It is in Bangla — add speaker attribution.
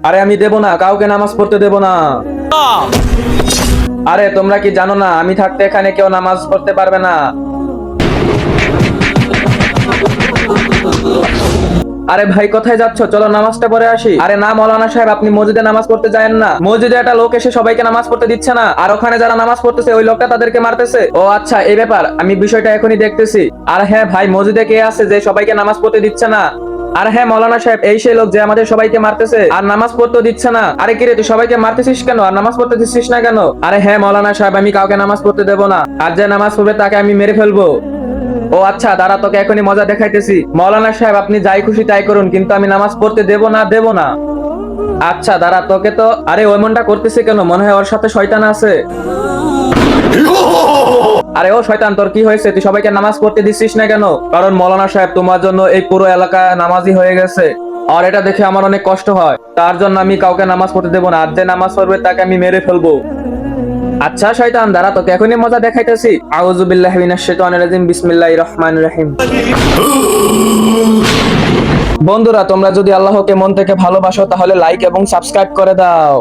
Speaker 1: আরে আমি দেব না, কাউকে নামাজ পড়তে দেব না। আরে তোমরা কি জানো না, আমি থাকতে এখানে কেউ নামাজ পড়তে পারবে না। আরে ভাই কোথায় যাচ্ছ, চলো নামাজটা পড়ে আসি। আরে না মৌলানা সাহেব, আপনি মসজিদে নামাজ পড়তে যায়েন না। মসজিদে একটা লোক এসে সবাইকে নামাজ পড়তে দিচ্ছে না, আর ওখানে যারা নামাজ পড়তেছে ওই লোকটা তাদেরকে মারতেছে। ও আচ্ছা এই ব্যাপার, আমি বিষয়টা এখনই দেখতেছি। আর হ্যাঁ ভাই, মসজিদে কে আছে যে সবাইকে নামাজ পড়তে দিচ্ছে না? আর হ্যাঁ মৌলানা সাহেব, এই সেই লোক যে আমাদের সবাইকে মারতেছে আর নামাজ পড়তে দিচ্ছে না। আরে কিরে, তুই সবাইকে মারতেছিস কেন আর নামাজ পড়তে দিচ্ছিস না কেন? আরে হ্যাঁ মৌলানা সাহেব, আমি কাউকে নামাজ পড়তে দেবো না, আর যে নামাজ পড়বে তাকে আমি মেরে ফেলবো। ও আচ্ছা দাঁড়া, তোকে এখনই মজা দেখাইতেছি। মৌলানা সাহেব আপনি যাই খুশি তাই করুন, কিন্তু আমি নামাজ পড়তে দেব না, দেব না। আচ্ছা দাঁড়া, তোকে তো। আরে ওই মনটা করতেছে কেন, মনে হয় ওর সাথে শয়তান আছে। আরে ও শয়তান, তোর কি হয়েছে? তুই সবাইকে নামাজ পড়তে দিচ্ছিস না কেন? কারণ মৌলানা সাহেব, তোমার জন্য এই পুরো এলাকা নামাজি হয়ে গেছে, আর এটা দেখে আমার অনেক কষ্ট হয়। তার জন্য আমি কাউকে নামাজ পড়তে দেবো না, আর যে নামাজ পড়বে তাকে আমি মেরে ফেলবো। আচ্ছা শয়তান দাঁড়া, তোকে এখনই মজা দেখাইতেছি। আউযু বিল্লাহি মিনাশ শাইতানির রাজিম, বিসমিল্লাহির রহমানির রহিম। বন্ধুরা, তোমরা যদি আল্লাহকে মন থেকে ভালোবাসো তাহলে লাইক এবং সাবস্ক্রাইব করে দাও।